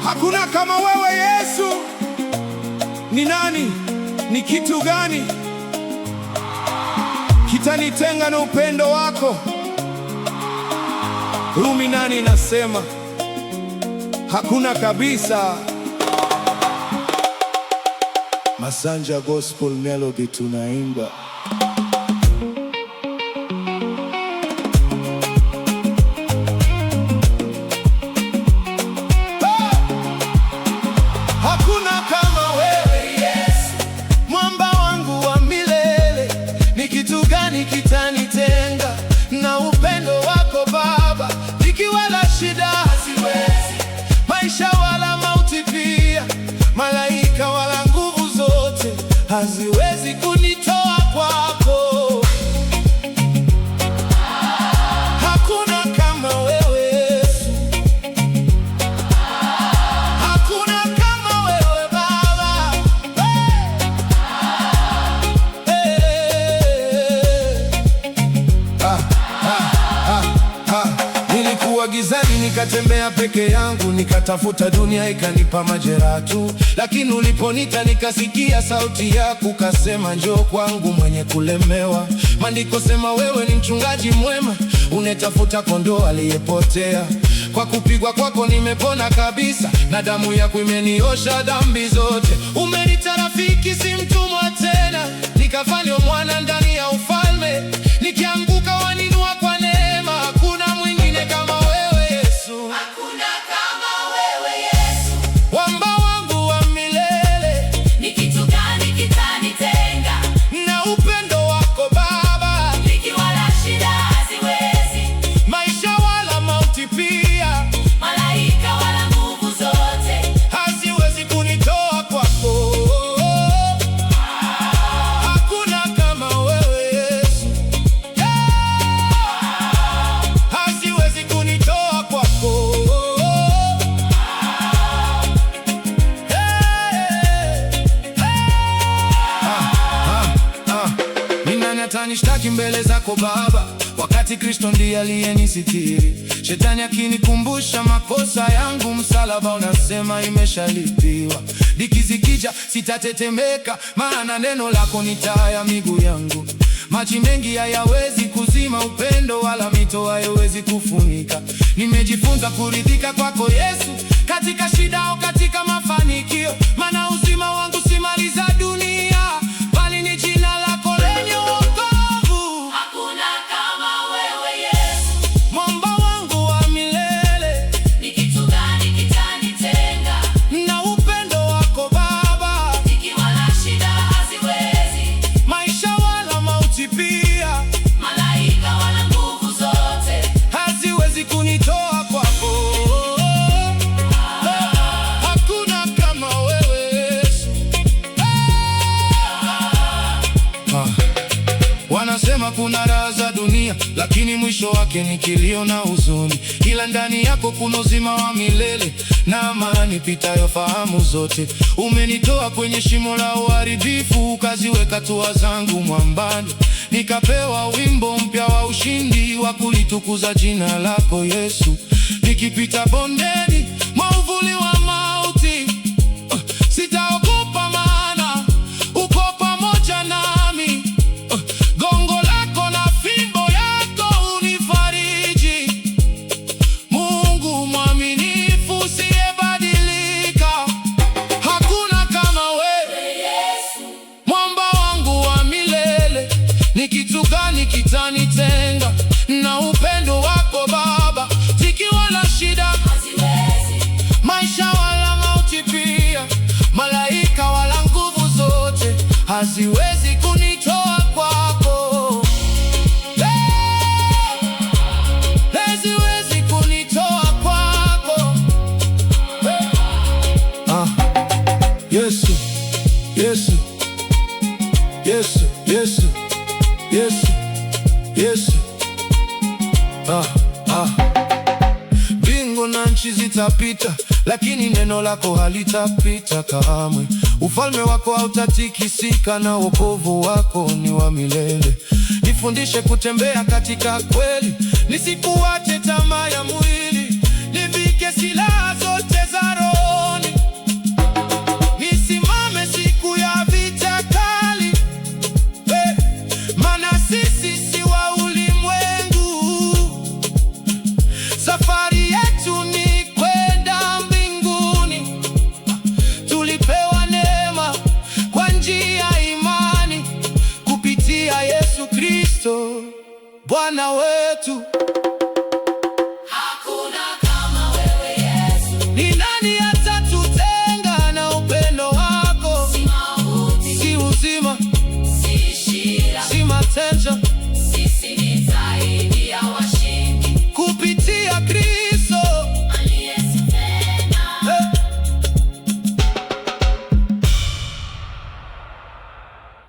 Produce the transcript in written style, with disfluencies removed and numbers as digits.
Hakuna kama wewe Yesu. Ni nani? Ni kitu gani kitanitenga na upendo wako? Rumi 8 inasema hakuna kabisa. Masanja Gospel Melody tunaimba. Hakuna kama wewe Yesu, mwamba wangu wa milele. Ni kitu gani kitanitenga na upendo wako Baba? Nikiwa na shida haziwezi, maisha wala mauti pia, malaika wala nguvu zote haziwezi kunitoa kwako. Hakuna kama wewe Yesu, hakuna kama wewe Baba. Nilikuwa gizani nikatembea peke yangu, nikatafuta dunia ikanipa majeraha tu, lakini uliponita nikasikia sauti yako, ukasema njoo kwangu mwenye kulemewa. Maandiko sema wewe ni mchungaji mwema, unetafuta kondoo aliyepotea. Kwa kupigwa kwako nimepona kabisa, na damu yako imeniosha dhambi zote. Umenita rafiki, si mtumwa tena, nikafanywa mwana ndani ya ufalme. Nikianguka waninua kwa neema. Hakuna mwingine kama wewe Yesu, hakuna kama wewe Yesu, mwamba wangu wa milele. ni kitu gani kitanitenga Na upendo wako Baba? nikiwa na shida haziwezi, Maisha wala mauti pia, malaika wala nguvu zote haziwezi kunitoa kwako. Hakuna kama wewe Yesu, haziwezi kunitoa kwako. Ni nani atanishtaki mbele zako Baba, wakati Kristo ndiye aliyenisitiri? Shetani akinikumbusha makosa yangu, msalaba unasema imeshalipiwa. Dhiki zikija sitatetemeka, maana neno lako ni taa ya miguu yangu. Maji mengi hayawezi kuzima upendo, wala mito hayawezi kufunika. Nimejifunza kuridhika kwako Yesu, katika shida au katika mafanikio, maana uzima wangu si mali za dunia, bali ni jina lako lenye wokovu. hakuna kama wewe Yesu, Mwamba wangu wa milele, ni kitu gani kitanitenga na upendo wako Baba, nikiwa na shida haziwezi, maisha wala mauti pia, malaika wala nguvu zote haziwezi kunitoa kwako. Hakuna kama wewe Yesu. Wanasema kuna raha za dunia, lakini mwisho wake ni kilio na huzuni. Ila ndani yako kuna uzima wa milele na amani pitayo fahamu zote. Umenitoa kwenye shimo la uharibifu, ukaziweka hatua zangu mwambani. Nikapewa wimbo mpya wa ushindi, wa kulitukuza jina lako Yesu. Nikipita bondeni mwa uvuli wa mauti, sitaogopa, maana uko pamoja nami. Gongo lako na fimbo yako unifariji. Mungu mwaminifu usiyebadilika. Hakuna kama wewe Yesu, mwamba wangu wa milele. Ni kitu gani kitanitenga na upendo wako Baba? Zikiwa na shida haziwezi, maisha wala mauti pia, malaika wala nguvu zote haziwezi kunitoa kwako. Haziwezi kunitoa kwako. Yesu, Yesu, Yesu, Yesu, Yesu, Yesu. Mbingu na nchi zitapita, lakini neno lako halitapita kamwe. Ufalme wako hautatikisika na wokovu wako ni wa milele. Nifundishe kutembea katika kweli, nisikuache tamaa ya mwili. Nivike silaha zote za rohoni, nisimame siku ya vita kali. Maana sisi si wa ulimwengu, safari yetu ni kwenda mbinguni. Tulipewa neema kwa njia ya imani kupitia Yesu Kristo Bwana wetu.